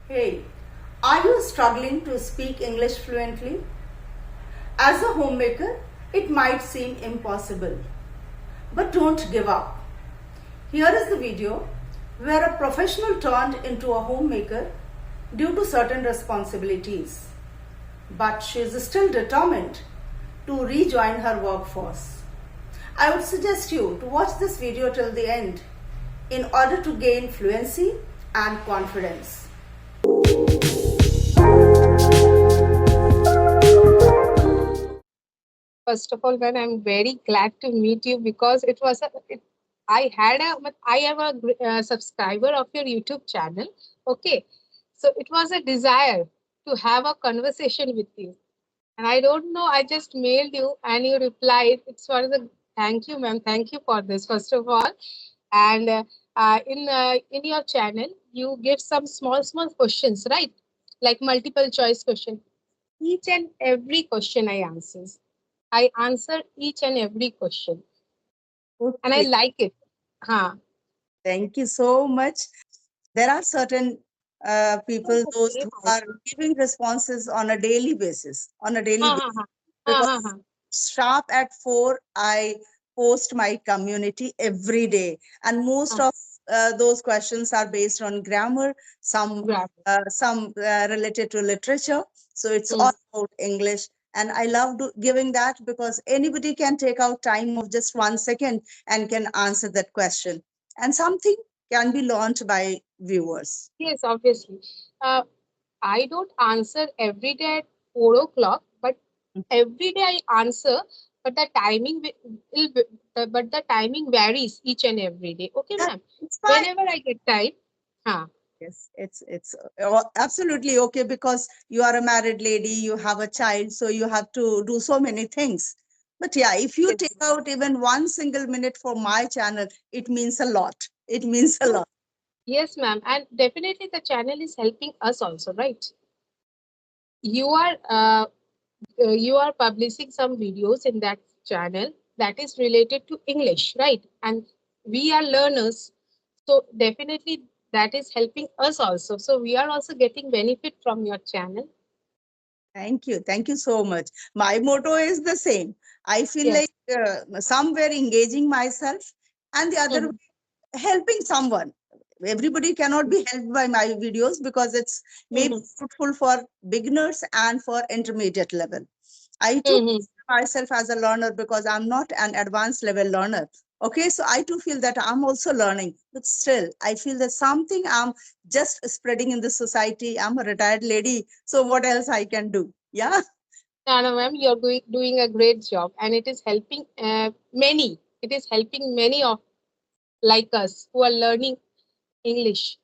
Hey, are you struggling to speak English fluently? As a homemaker, it might seem impossible. But don't give up. Here is the video where a professional turned into a homemaker due to certain responsibilities. But she is still determined to rejoin her workforce. I would suggest you to watch this video till the end in order to gain fluency and confidence. First of all, man, I'm very glad to meet you because I am a subscriber of your YouTube channel. Okay, so it was a desire to have a conversation with you, and I don't know. I just mailed you, and you replied. It's for the thank you, ma'am. Thank you for this, first of all. And in your channel, you give some small questions, right? Like multiple choice question. Each and every question I answer each and every question, and I Okay, like it. Huh. thank you so much. There are certain It's people, those okay who for are you. giving responses on a daily basis, Ha, ha, ha. Ha, ha, because ha. sharp at 4, I post my community every day, and most Ha. of those questions are based on grammar, Grab. some related to literature. So it's Hmm. all about English. And I love giving that because anybody can take out time of just 1 second and can answer that question. And something can be learned by viewers. Yes, obviously. Uh, I don't answer every day at 4 o'clock, but every day I answer. But the timing but the timing varies each and every day. Okay, Yeah, ma'am. it's fine. Whenever I get time. Huh. Yes, it's absolutely okay because you are a married lady, you have a child, so you have to do so many things. But yeah, if you Yes. take out even 1 single minute for my channel, it means a lot. It means a No. lot. Yes, ma'am. And definitely the channel is helping us also, right? You are you are publishing some videos in that channel that is related to English, right? And we are learners, so definitely that is helping us also. So we are also getting benefit from your channel. Thank you. Thank you so much. My motto is the same. I feel Yes. like somewhere engaging myself, and the other Mhm. way, helping someone. Everybody cannot be helped by my videos because it's maybe Mhm. fruitful for beginners and for intermediate level. I too Mhm. consider myself as a learner because I'm not an advanced level learner. Okay, so I too feel that I'm also learning, but still, I feel that something I'm just spreading in the society. I'm a retired lady, so what else I can do? Yeah. No, ma'am, you're doing a great job, and it is helping many. It is helping many of like us who are learning English.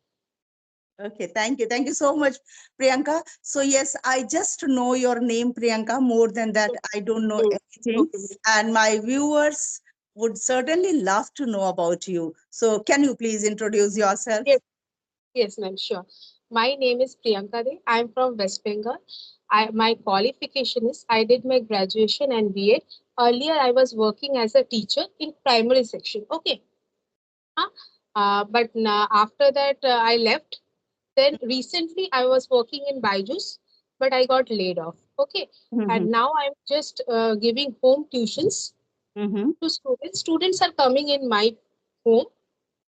Okay, thank you. Thank you so much, Priyanka. So, yes, I just know your name, Priyanka. More than that, I don't know Mm. anything. Okay. And my viewers would certainly love to know about you. So, can you please introduce yourself? Yes. Yes, ma'am, sure. My name is Priyanka De. I'm from West Bengal. My qualification is I did my graduation and BEd. Earlier, I was working as a teacher in primary section. Okay. Huh? But after that, I left. Then recently, I was working in Byju's, but I got laid off. Okay. Mm-hmm. And now I'm just giving home tuitions Mm-hmm. to students. Students are coming in my home,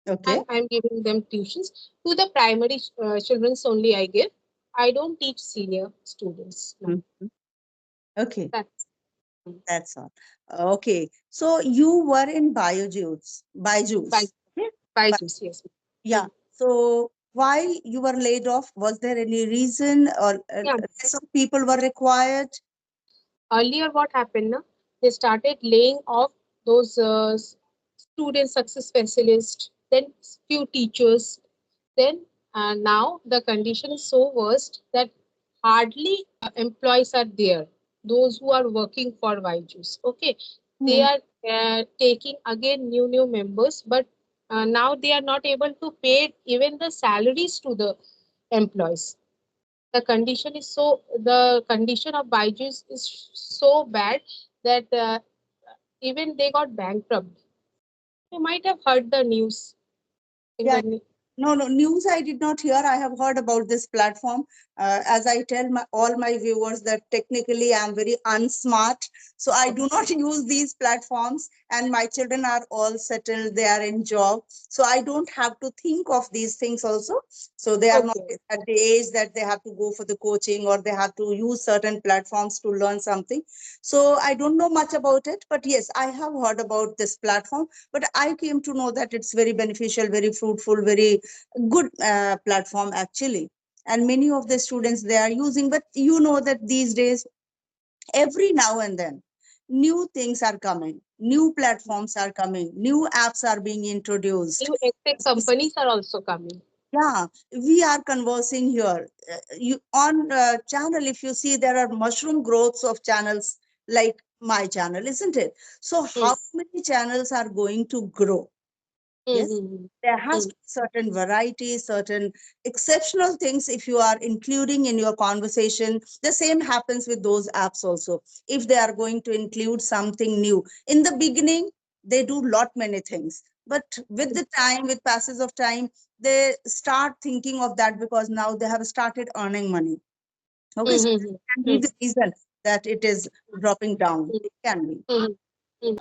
Okay. and I'm giving them tuitions to the primary children's only. I give. I don't teach senior students. No, Mhm. Okay, that's that's all. Okay, so you were in Biojuice, by Byju's. Okay. by But juice. Yes. yeah, Mm. so why you were laid off? Was there any reason or Yeah. less of people were required? Earlier, what happened? Na? They started laying off those student success specialists, then few teachers. Then now the condition is so worst that hardly employees are there. Those who are working for Vaijus, okay, they Hmm. are taking again new members, but now they are not able to pay even the salaries to the employees. The condition of Byju's is so bad that even they got bankrupt. You might have heard the news in Yeah, the news. No, no, news I did not hear. I have heard about this platform. As I tell all my viewers that technically I'm very unsmart. So I do not use these platforms, and my children are all settled. They are in job. So I don't have to think of these things also. So they are not Okay. at the age that they have to go for the coaching or they have to use certain platforms to learn something. So I don't know much about it, but yes, I have heard about this platform. But I came to know that it's very beneficial, very fruitful, very good platform actually, and many of the students they are using. But you know that these days every now and then new things are coming, new platforms are coming, new apps are being introduced. New tech companies are also coming. Yeah, we are conversing here. You on channel, if you see, there are mushroom growths of channels like my channel, isn't it? So Hmm. how many channels are going to grow? Hmm. Yes, Hmm. there has Hmm. to be certain variety, certain exceptional things if you are including in your conversation. The same happens with those apps also. If they are going to include something new in the beginning, they do lot many things. But with the time, with passes of time, they start thinking of that because now they have started earning money. Okay, Hmm. so Hmm. that can Hmm. be the reason that it is dropping down. Hmm. It can be. Hmm.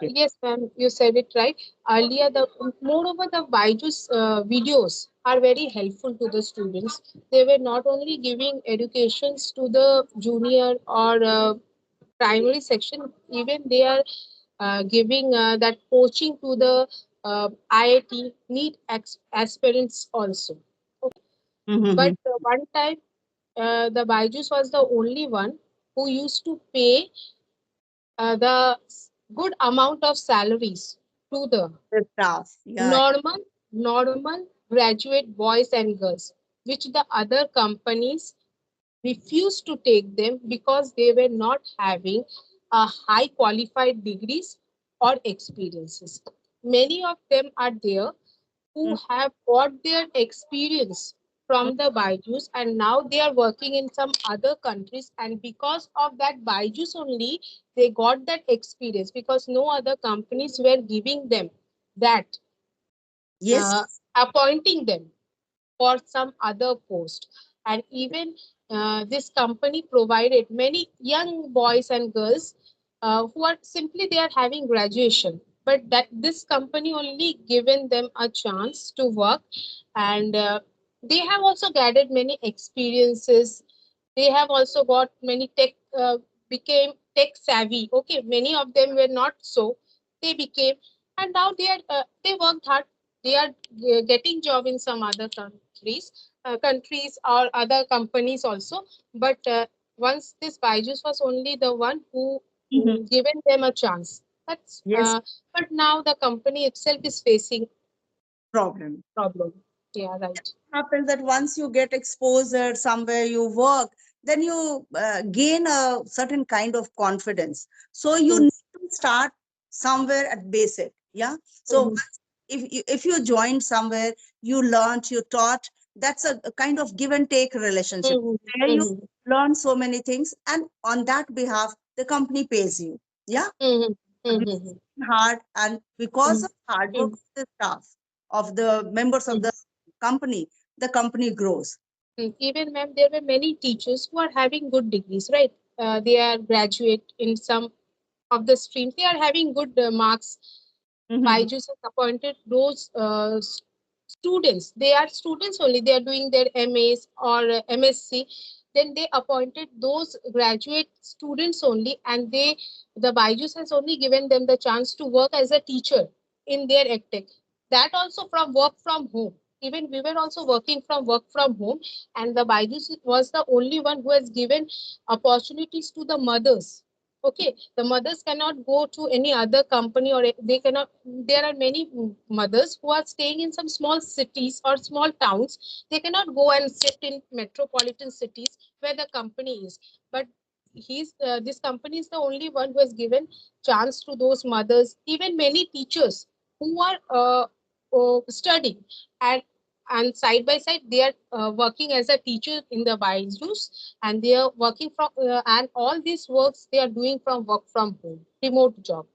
Yes, ma'am, you said it right. Earlier, the moreover the Byju's videos are very helpful to the students. They were not only giving educations to the junior or primary section, even they are giving that coaching to the IIT NEET aspirants also. But Mhm. one time, the Byju's was the only one who used to pay the good amount of salaries to the The staff, yeah. normal graduate boys and girls, which the other companies refused to take them because they were not having a high qualified degrees or experiences. Many of them are there who have got their experience from the Byju's, and now they are working in some other countries, and because of that Byju's only they got that experience, because no other companies were giving them that, Yes. appointing them for some other post. And even this company provided many young boys and girls who are simply they are having graduation, but that this company only given them a chance to work. And they have also gathered many experiences. They have also got many tech, became tech savvy. Okay, many of them were not so, they became, and now they are they worked hard. They are getting job in some other countries or other companies also. But once this Byju's was only the one who Mhm. given them a chance. That's Yes, but now the company itself is facing problem problem. Yeah, right. happens that once you get exposure somewhere you work, then you gain a certain kind of confidence. So you Mm, need to start somewhere at basic. Yeah. So mhm, once, if you joined somewhere, you learned, you taught. That's a kind of give and take relationship mhm, where you mhm, learn so many things, and on that behalf, the company pays you. Yeah. mhm, We mhm, hard, and because mhm, of hard work mhm, of the staff, of the members of mhm. the company grows. Even ma'am, there were many teachers who are having good degrees, right? They are graduate in some of the streams. They are having good marks. Mhm. Byju's has appointed those students. They are students only. They are doing their MAs or MSc. Then they appointed those graduate students only, and the Byju's has only given them the chance to work as a teacher in their edtech. That also from work from home. Even we were also working from work from home, and the Byju's was the only one who has given opportunities to the mothers. Okay, the mothers cannot go to any other company, or they cannot. There are many mothers who are staying in some small cities or small towns. They cannot go and sit in metropolitan cities where the company is. But this company is the only one who has given chance to those mothers. Even many teachers who are studying, and side by side they are working as a teacher in the Byju's, and they are working from and all these works they are doing from work from home, remote job.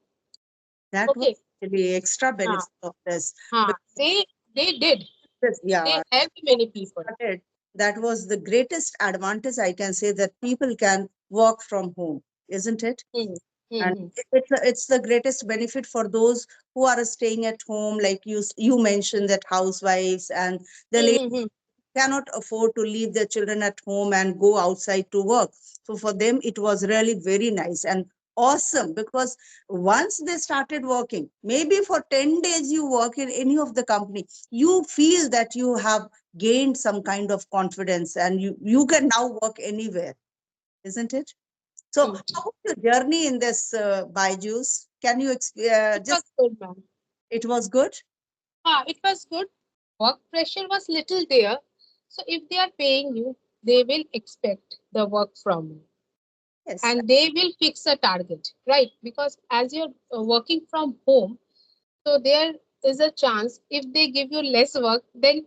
That was Okay. the extra uh, benefit of this. they did. They Yeah, help many people. started, that was the greatest advantage I can say, that people can work from home, isn't it? Hmm. Hmm. And Hmm. it's the greatest benefit for those who are staying at home, like you mentioned that housewives and the Hmm. ladies Hmm. Hmm. cannot afford to leave their children at home and go outside to work. So for them, it was really very nice and awesome, because once they started working, maybe for 10 days you work in any of the company, you feel that you have gained some kind of confidence, and you can now work anywhere, isn't it? So Hmm. how was your journey in this Byju's? Can you It was just, good, ma'am. it was good? It was good. Work pressure was little there. So if they are paying you, they will expect the work from you, Yes. and they will fix a target, right? Because as you're working from home, so there is a chance if they give you less work, then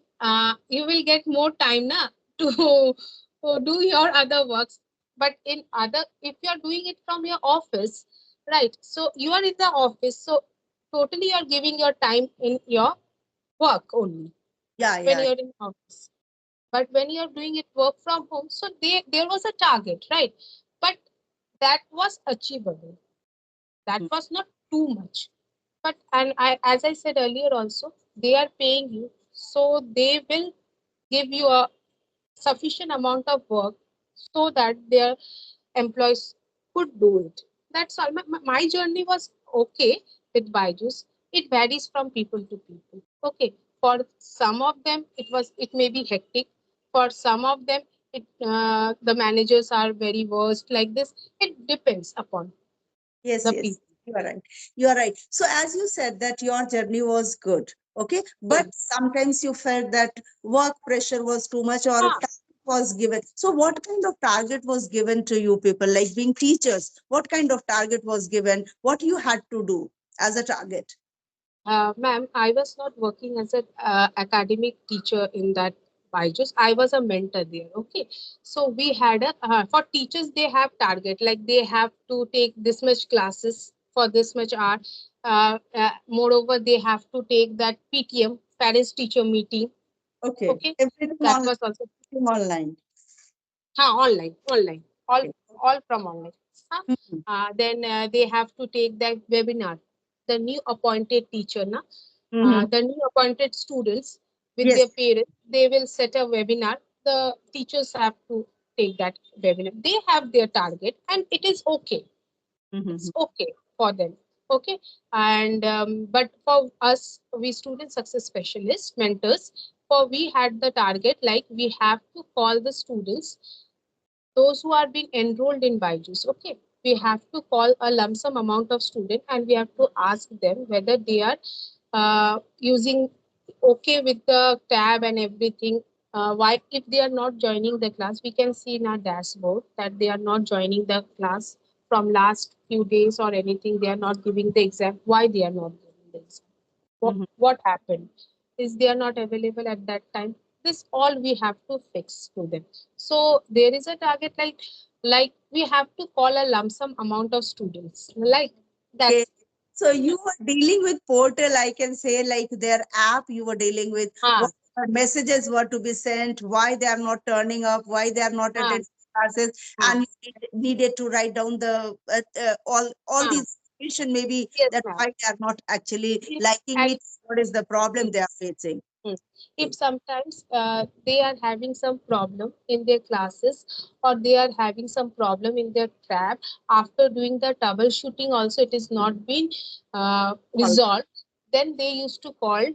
you will get more time na to do your other works. But in other, if you are doing it from your office, right? So you are in the office, so totally you are giving your time in your work only Yeah, when yeah. you're in office. But when you're doing it work from home, so there was a target, right? But that was achievable. That Mhm. was not too much. But and I, as I said earlier also, they are paying you, so they will give you a sufficient amount of work so that their employees could do it. That's all. My journey was okay with Byju's. It varies from people to people. Okay, for some of them it may be hectic. For some of them, the managers are very worst like this. It depends upon Yes, the yes, people. you are right. You are right. So, as you said, that your journey was good, okay, but Hmm. sometimes you felt that work pressure was too much, or Ah, target was given. So, what kind of target was given to you people, like being teachers? What kind of target was given? What you had to do as a target? Ma'am, I was not working as an academic teacher in that Byju's. I was a mentor there. Okay, so we had a for teachers they have target, like they have to take this much classes for this much hour. Moreover, they have to take that PTM, parents teacher meeting. Okay, Okay, everything that on, was also online. online, Okay. all from online. Huh? Mhm. Then they have to take that webinar. The new appointed teacher, na, Mhm. the new appointed students with Yes. their parents, they will set a webinar. The teachers have to take that webinar. They have their target, and it is okay. Mhm. It's okay for them. Okay, and but for us, we student success specialists, mentors, for we had the target like we have to call the students, those who are being enrolled in Byju's. Okay, we have to call a lump sum amount of student, and we have to ask them whether they are using okay with the tab and everything. Why, if they are not joining the class, we can see in our dashboard that they are not joining the class from last few days or anything. They are not giving the exam. Why they are not giving the exam? Mhm. What happened? Is they are not available at that time? This all we have to fix to them. So there is a target like we have to call a lump sum amount of students. Like Okay. that's So you were dealing with portal, I can say, like their app, you were dealing with ah what messages were to be sent, why they are not turning up, why they are not ah attending classes, ah and you needed to write down the all ah. these information, maybe Yes, that ma'am. why they are not actually If liking at it, what is the problem mm, they are facing. mm. If Okay. sometimes they are having some problem in their classes, or they are having some problem in their tab, after doing the troubleshooting also it is not been All. resolved, then they used to call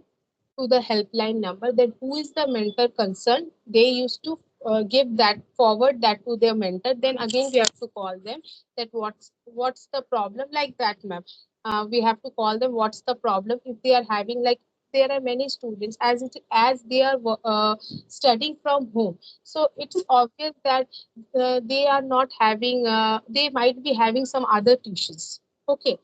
to the helpline number, that who is the mentor concerned. They used to give that, forward that to their mentor. Then again we have to call them that what's the problem, like that, ma'am. We have to call them what's the problem. If they are having like, there are many students as they are studying from home, so it's obvious that they are not having they might be having some other tuitions. Okay,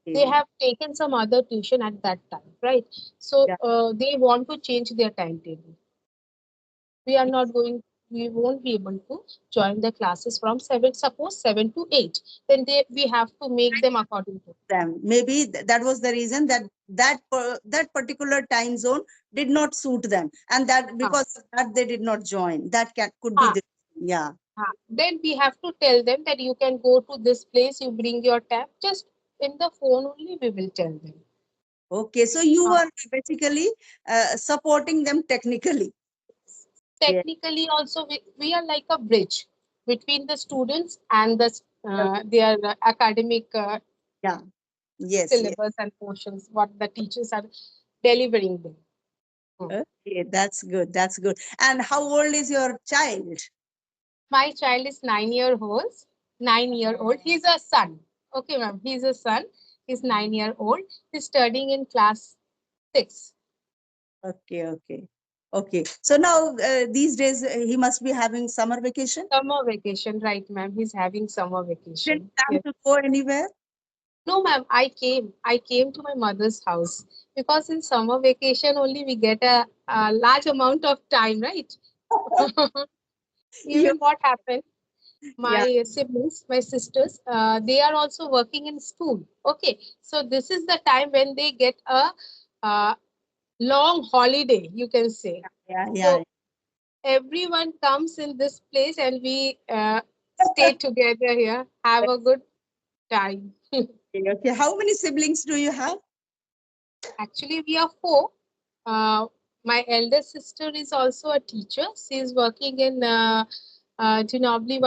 they Okay. have taken some other tuition at that time, right? So Yeah. they want to change their timetable. We are not going. we won't be able to join the classes from 7, suppose 7 to 8. Then we have to make them according to. Them. Maybe that was the reason that that particular time zone did not suit them, and that because of that they did not join. That could be Ah. the, yeah. Then we have to tell them that you can go to this place, you bring your tab. Just in the phone only we will tell them. Okay, so you Ah. are basically supporting them technically. Yeah, Technically also we are like a bridge between the students and the their academic yeah, yes, yes. syllabus and portions what the teachers are delivering them. Hmm. Okay, that's good. That's good. And how old is your child? My child is 9 year old. 9 year old. He's a son. Okay, ma'am. He's a son. He's 9 year old. He's studying in class 6. Okay, okay, okay. So now these days he must be having summer vacation. Summer vacation, right, ma'am? He's having summer Didn't vacation. plan Yes. to go anywhere. No, ma'am. I came to my mother's house because in summer vacation only we get a large amount of time, right? You, Even what happened, yeah. my siblings, my sisters, they are also working in school. Okay, so this is the time when they get a uh, long holiday, you can say. Yeah, yeah. So everyone comes in this place and we stay together here, have a good time. Okay, okay. How many siblings do you have? Actually, we are 4. Uh, my elder sister is also a teacher. She is working in Ginobili,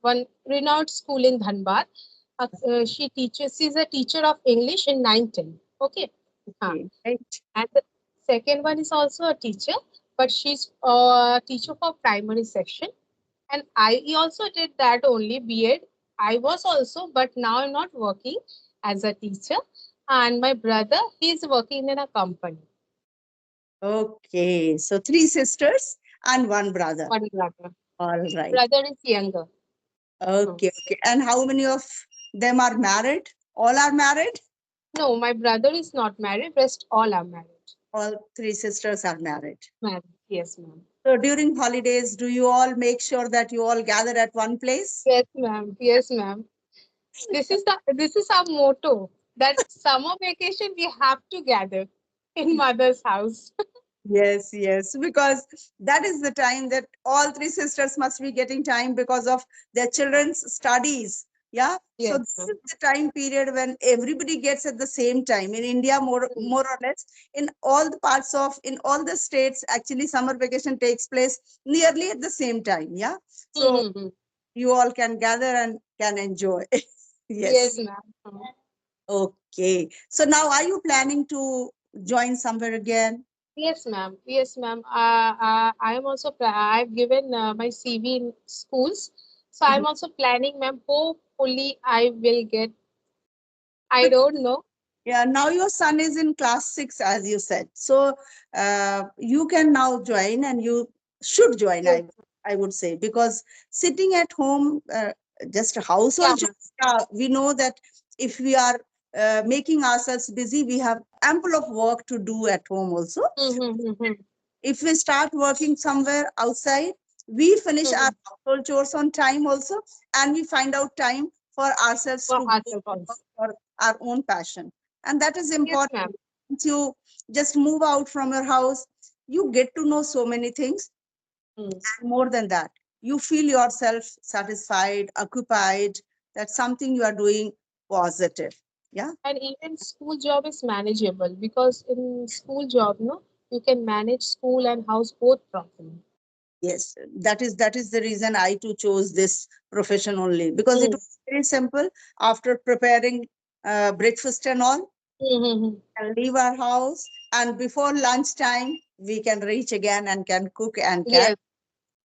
one renowned school in Dhanbad. She teaches. She's a teacher of English in 9th. Okay. Uh, Okay, right. and the second one is also a teacher, but she's a teacher for primary section. And I also did that only B.Ed. I was also, but now I'm not working as a teacher. And my brother, he's working in a company. Okay, so three sisters and one brother. One brother. All right. Brother is younger. Hmm. Okay, okay. And how many of them are married? All are married? No, my brother is not married. Rest all are married. All three sisters are married. Married. Yes, ma'am. So during holidays, do you all make sure that you all gather at one place? Yes, ma'am. Yes, ma'am. This is our motto that summer vacation we have to gather in mother's house. Yes, yes, because that is the time that all three sisters must be getting time because of their children's studies. Yeah. So Yes, this ma'am. is the time period when everybody gets at the same time. In India, more or less, in all the parts of, in all the states, actually summer vacation takes place nearly at the same time. Yeah. So Mm-hmm. you all can gather and can enjoy. Yes, Yes. ma'am. Okay. So now are you planning to join somewhere again? Yes, ma'am. Yes, ma'am. I am also. I've given my CV in schools, so I'm also planning, ma'am. Hopefully, I will get. I don't know. Yeah, now your son is in class 6, as you said. So you can now join and you should join, Yes. I would say, because sitting at home, just Yeah, household, ma'am. we know that if we are making ourselves busy, we have ample of work to do at home also. Mm-hmm. If we start working somewhere outside, we finish our Mm-hmm. household chores on time also, and we find out time for ourselves For to go ourselves also. for our own passion. And that is Yes, important. ma'am. Once you just move out from your house, you get to know so many things. Mm. And more than that, you feel yourself satisfied, occupied, that's something you are doing positive. Yeah. And even school job is manageable because in school job, no, you can manage school and house both properly. Yes, that is the reason I too chose this profession only, because it Mm. was very simple. After preparing breakfast and all, Mm-hmm. and leave our house, and before lunchtime we can reach again and can cook and can Yes,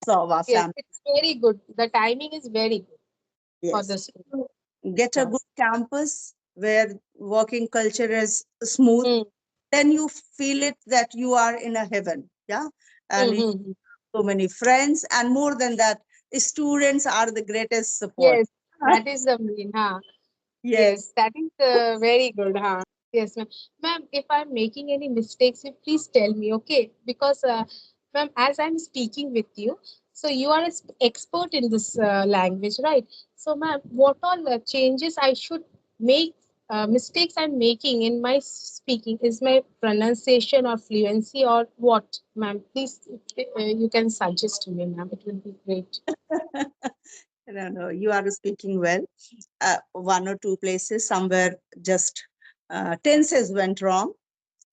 serve our yes, family. it's very good. The timing is very good for Yes. the school To get a job. good campus where working culture is smooth, Mm. then you feel it that you are in a heaven. Yeah. And you Mm-hmm. so many friends, and more than that, students are the greatest support. Yes, that is the main, huh? Yes. Yes, that is very good, huh? Yes, ma'am. Ma'am, if I'm making any mistakes, you please tell me, okay? Because, ma'am, as I'm speaking with you, So you are an expert in this language, right? So, ma'am, what all changes I should make, mistakes I'm making in my speaking? Is my pronunciation or fluency or what, ma'am? Please, you can suggest to me, ma'am. It will be great. No, no, you are speaking well. One or two places somewhere just tenses went wrong.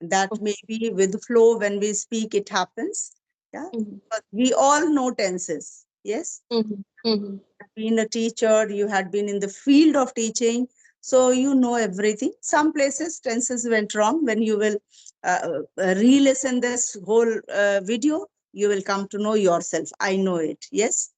That Okay. maybe with flow when we speak it happens. Yeah, Mhm, but we all know tenses. Yes, mhm, mhm. been a teacher, you had been in the field of teaching, so you know everything. Some places tenses went wrong. When you will re-listen this whole video, you will come to know yourself. I know it. Yes,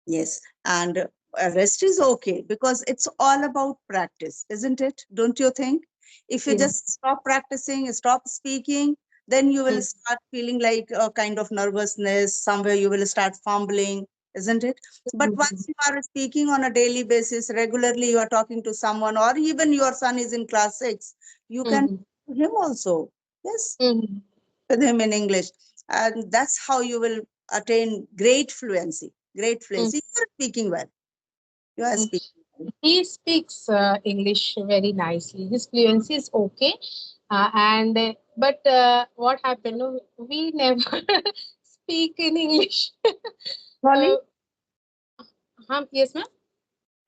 yes, and rest is okay because it's all about practice, isn't it? Don't you think? If you Yes. just stop practicing, stop speaking, then you will Mm, start feeling like a kind of nervousness. Somewhere you will start fumbling, isn't it? But mhm, once you are speaking on a daily basis, regularly you are talking to someone, or even your son is in class 6, you can mhm, talk to him also. Yes, mhm, with him in English. And that's how you will attain great fluency. Great mhm, fluency. You are speaking well. You are mhm. speaking well. He speaks English very nicely. His fluency is okay, and but what happened? No, we never speak in English. Bengali? uh, yes, ma'am.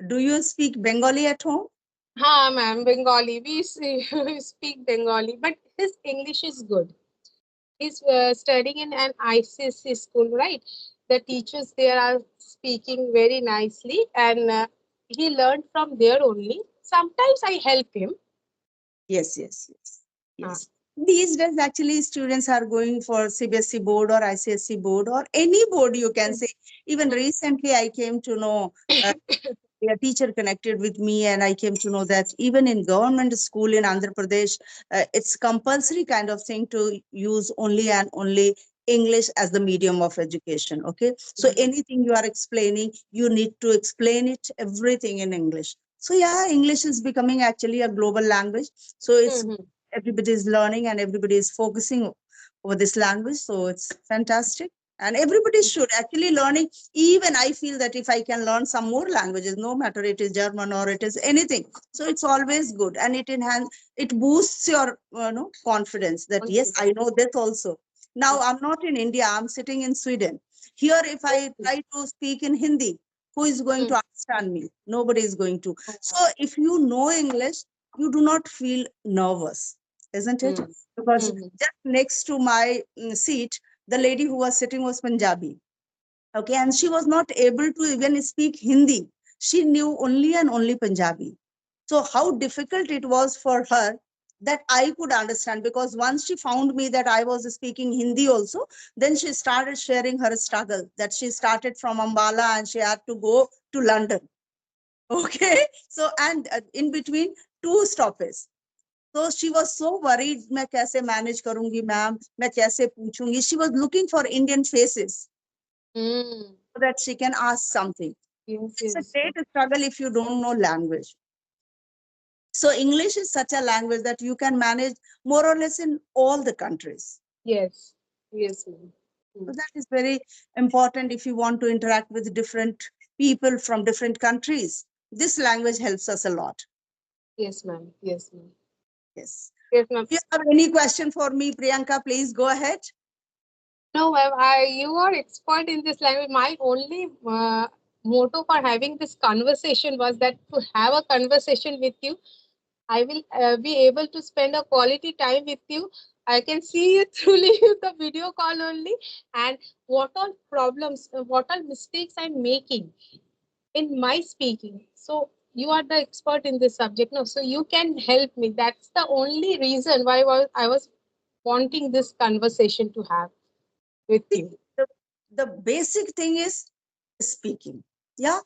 Do you speak Bengali at home? Ha, ma'am. Bengali. We speak Bengali, but his English is good. He's studying in an ICSE school, right? The teachers there are speaking very nicely, and he learned from there only. Sometimes I help him. Yes, yes, yes, Uh, yes. These days, actually, students are going for CBSE board or ICSE board or any board you can say. Even recently, I came to know a teacher connected with me, and I came to know that even in government school in Andhra Pradesh, it's compulsory kind of thing to use only and only English as the medium of education. Okay, so anything you are explaining, you need to explain it everything in English. So yeah, English is becoming actually a global language. So it's Mhm. everybody is learning and everybody is focusing over this language. So it's fantastic. And everybody should actually learning. Even I feel that if I can learn some more languages, no matter it is German or it is anything, so it's always good, and it enhance, it boosts your confidence that yes, I know this also. Now I'm not in India, I'm sitting in Sweden. Here, if I try to speak in Hindi, who is going to understand me? Nobody is going to. So if you know English, you do not feel nervous, isn't it? Mm. Because Mhm. just next to my seat, the lady who was sitting was Punjabi. Okay, and she was not able to even speak Hindi. She knew only and only Punjabi. So how difficult it was for her that I could understand, because once she found me that I was speaking Hindi also, then she started sharing her struggle that she started from Ambala and she had to go to London. Okay, so and in between two stoppages. So she was so worried, मैं कैसे manage करूंगी ma'am, मैं कैसे पूछूंगी. She was looking for Indian faces Mm. so that she can ask something. Yes, It's a yes, great struggle if you don't know language. So English is such a language that you can manage more or less in all the countries. yes, yes, ma'am. So Mm. that is very important if you want to interact with different people from different countries. This language helps us a lot. Yes, ma'am. Yes, ma'am. Yes. Yes, ma'am. If you have any question for me, Priyanka, please go ahead. No, ma'am. You are expert in this language. My only motto for having this conversation was that to have a conversation with you, I will be able to spend a quality time with you. I can see you through the video call only, and what all problems, what all mistakes I'm making in my speaking. So you are the expert in this subject, no? So you can help me. That's the only reason why I was wanting this conversation to have with See, you. the basic thing is speaking. Yeah.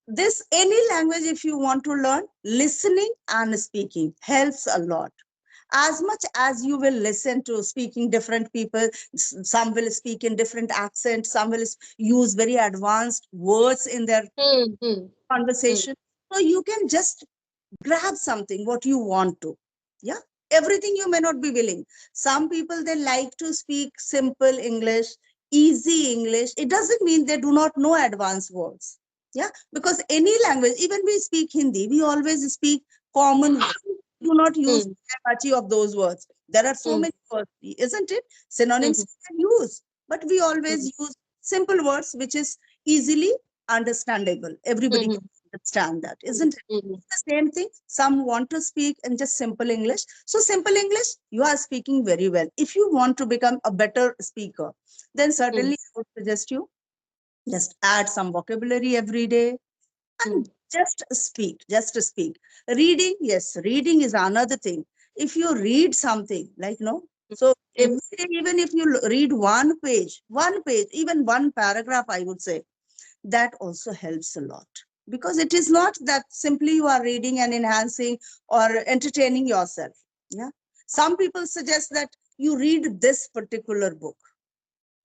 This any language, if you want to learn, listening and speaking helps a lot. As much as you will listen to speaking different people, some will speak in different accents, some will use very advanced words in their Hmm, hmm, hmm. conversation. So you can just grab something what you want to. Yeah, everything you may not be willing. Some people, they like to speak simple English, easy English, it doesn't mean they do not know advanced words. Yeah, because any language, even we speak Hindi, we always speak common words. Do not use Mm, much of those words. There are so mm, many words, isn't it? Synonyms mhm, we can use, but we always mhm, use simple words which is easily understandable. Everybody can mhm, understand that, mhm, isn't it? mhm, The same thing. Some want to speak in just simple English. So simple English, you are speaking very well. If you want to become a better speaker, then mm, certainly I would suggest you just add some vocabulary every day and mm, just speak. Reading, yes, reading is another thing. If you read something like, no, so mm, every day, even if you read one page, even one paragraph, I would say, that also helps a lot, because it is not that simply you are reading and enhancing or entertaining yourself. Yeah, some people suggest that you read this particular book.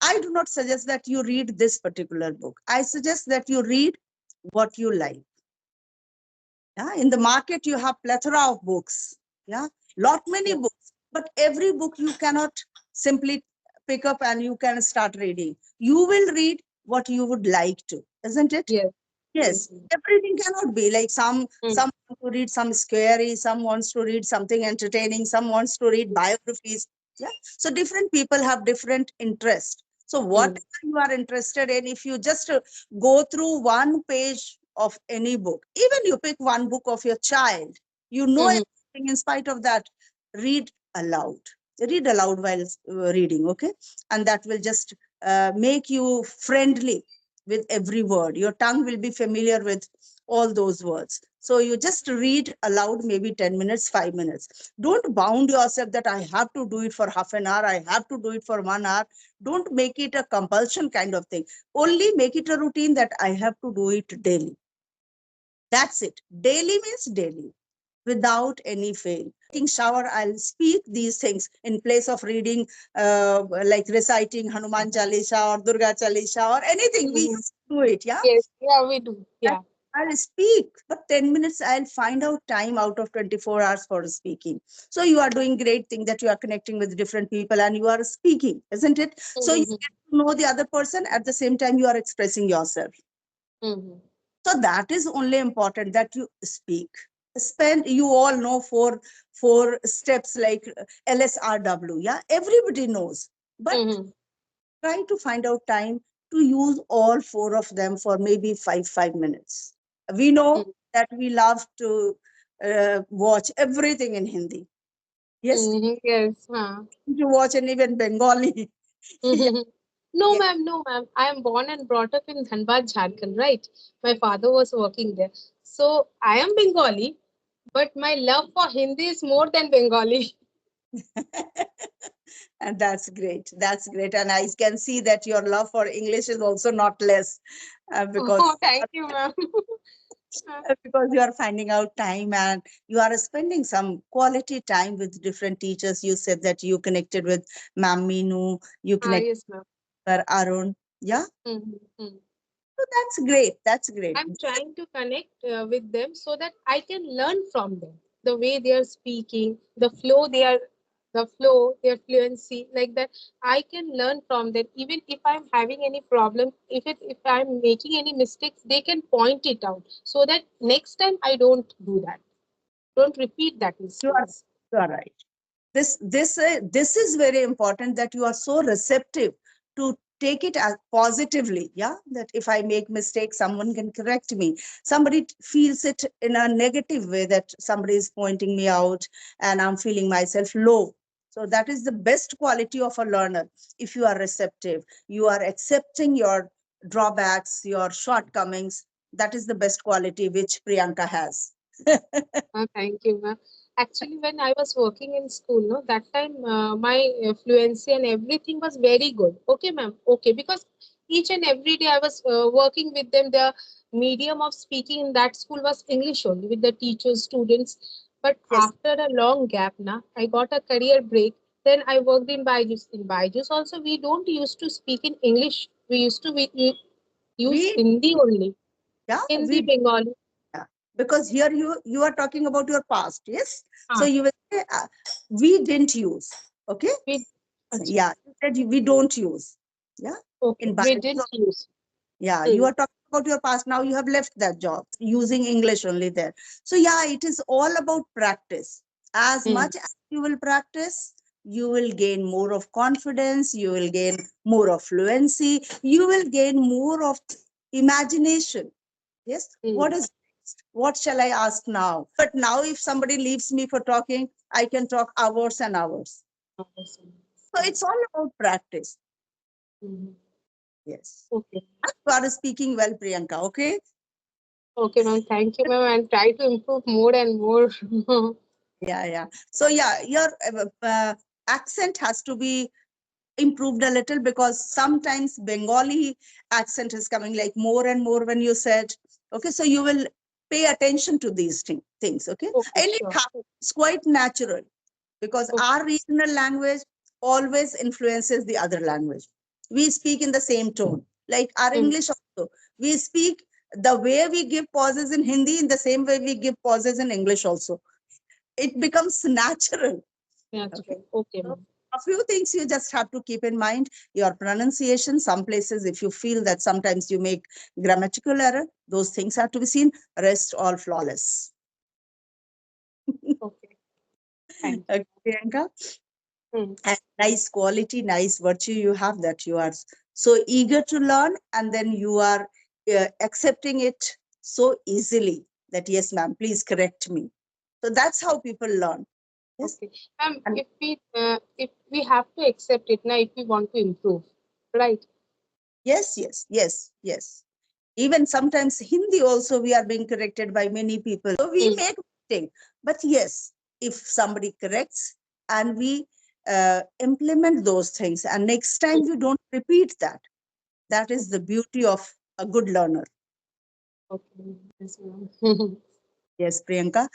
I do not suggest that you read this particular book. I suggest that you read what you like. Yeah, in the market you have plethora of books. Yeah, lot many yeah, books, but every book you cannot simply pick up and you can start reading. You will read what you would like to, isn't it? yes, yes, Yes, everything cannot be like mm, some want to read some scary, some wants to read something entertaining, some wants to read biographies. Yeah. So different people have different interests. So mm, whatever you are interested in, if you just go through one page of any book, even you pick one book of your child, you know mhm, everything, in spite of that, read aloud. Read aloud while reading, okay? And that will just make you friendly with every word. Your tongue will be familiar with all those words. So you just read aloud, maybe 10 minutes, 5 minutes. Don't bound yourself that I have to do it for half an hour, I have to do it for 1 hour. Don't make it a compulsion kind of thing. Only make it a routine that I have to do it daily. That's it. Daily means daily, without any fail. Taking shower, I'll speak these things in place of reading, like reciting Hanuman Chalisa or Durga Chalisa or anything. We mhm. used to do it, yeah. Yes, yeah, we do. I- Yeah. I'll speak, but 10 minutes I'll find out time out of 24 hours for speaking. So you are doing great thing that you are connecting with different people and you are speaking, isn't it? So you Mhm, get to know the other person at the same time you are expressing yourself. mhm, So that is only important that you speak. Spend, you all know four steps like LSRW. Yeah, everybody knows. But mhm, try to find out time to use all four of them for maybe 5 minutes. We know mhm, that we love to watch everything in Hindi. Yes, mhm, yes. Huh. to watch and even Bengali. Yeah, Mhm. No, yeah. ma'am, no, ma'am. I am born and brought up in Dhanbad, Jharkhand, right? My father was working there. So I am Bengali, but my love for Hindi is more than Bengali. And that's great. That's great. And I can see that your love for English is also not less, Oh, thank you, ma'am. because you are finding out time and you are spending some quality time with different teachers. You said that you connected with Ma'am Meenu, you Ah, connected yes, ma'am. with Arun. Yeah, Mhm. so that's great. That's great. I'm trying to connect with them so that I can learn from them. The way they are speaking, the flow, their fluency, like that. I can learn from them. Even if I'm having any problem, if I'm making any mistakes, they can point it out so that next time I don't do that. Don't repeat that You are, mistakes. you are right. This is very important that you are so receptive to take it as positively. Yeah, that if I make mistakes, someone can correct me. Somebody feels it in a negative way that somebody is pointing me out and I'm feeling myself low. So that is the best quality of a learner. If you are receptive, you are accepting your drawbacks, your shortcomings. That is the best quality which Priyanka has. Thank you, ma'am. Actually, when I was working in school, no, that time my fluency and everything was very good. Okay, ma'am. Okay, because each and every day I was working with them. The medium of speaking in that school was English only with the teachers, students. But Yes, after a long gap, na, I got a career break. Then I worked in Byju's. In Byju's also, we don't used to speak in English. We used to use we Hindi only. yeah Hindi, we Bengali. Yeah, because here you are talking about your past, yes. So Ah, you will say we didn't use. Okay. we, So, Achha. yeah, you said we don't use. Yeah. Okay. In We Bibles. didn't use. Yeah, you Hmm. are talking about your past. Now you have left that job using English only there. So yeah, it is all about practice. As Hmm. much as you will practice, you will gain more of confidence, you will gain more of fluency, you will gain more of imagination. Yes, Hmm. what is next? What shall I ask now? But now if somebody leaves me for talking, I can talk hours and hours. Understand. So it's all about practice. Mhm. Yes. Okay. You are speaking well, Priyanka. Okay. Okay, ma'am. Thank you, ma'am. And try to improve more and more. Yeah, yeah. So yeah, your accent has to be improved a little, because sometimes Bengali accent is coming like more and more when you said. Okay, so you will pay attention to these things. Okay, Okay, and it sure. happens quite natural, because Okay. our regional language always influences the other language. We speak in the same tone, like our Hmm. English also. We speak the way we give pauses in Hindi, in the same way we give pauses in English also. It becomes natural. Okay. Natural. Okay, So ma'am. a few things you just have to keep in mind: your pronunciation. Some places, if you feel that sometimes you make grammatical error, those things have to be seen. Rest all flawless. Okay. Thank you. Okay, Priyanka. Hmm. And nice quality, nice virtue you have, that you are so eager to learn, and then you are accepting it so easily that, yes, ma'am, please correct me. So that's how people learn. Yes. Okay. And If we have to accept it now, if we want to improve, right? yes, yes, yes, yes. Even sometimes Hindi also we are being corrected by many people. So we Hmm. make mistake. But yes, if somebody corrects and we implement those things, and next time you don't repeat that, that is the beauty of a good learner. Okay. Yes, ma'am. Yes, Priyanka,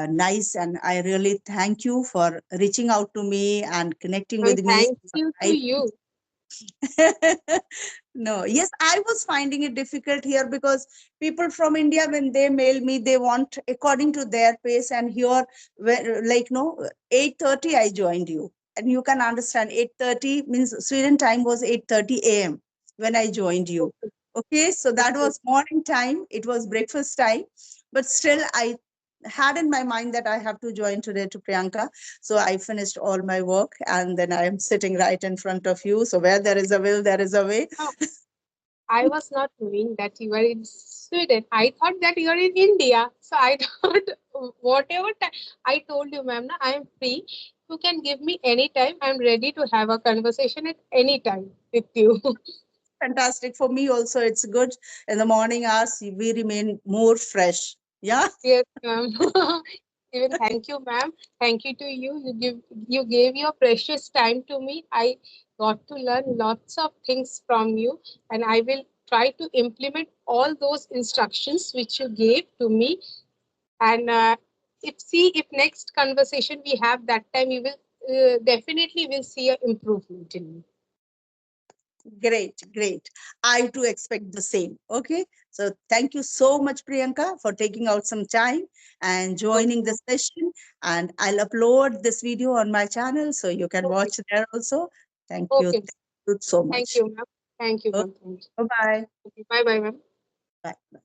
nice. And I really thank you for reaching out to me and connecting And with me. thank you to you. No, yes, I was finding it difficult here, because people from India, when they mail me, they want according to their pace. And here, like, no, 8:30 I joined you. And you can understand, 8:30 means Sweden time was 8:30 a.m. when I joined you. Okay. Okay, so that Okay. was morning time. It was breakfast time. But still, I had in my mind that I have to join today to Priyanka. So I finished all my work, and then I am sitting right in front of you. So where there is a will, there is a way. Now, I was not knowing that you were in Sweden. I thought that you are in India. So I thought whatever time I told you, ma'am, na, I am free. You can give me any time. I'm ready to have a conversation at any time with you. Fantastic. For me also, it's good. In the morning hours, we remain more fresh. Yeah. Yes, ma'am. Even thank you, ma'am. Thank you to you. You gave your precious time to me. I got to learn lots of things from you, and I will try to implement all those instructions which you gave to me. And if next conversation we have that time, you will definitely will see a improvement in me. Great, great. I too expect the same. Okay. So thank you so much, Priyanka, for taking out some time and Okay, joining the ma'am. session. And I'll upload this video on my channel so you can Okay, watch there also. Thank you. okay. Thank you so Thank much. you, ma'am. Thank you, Okay, ma'am. Thank you. bye-bye. Okay, bye, bye, ma'am. Bye.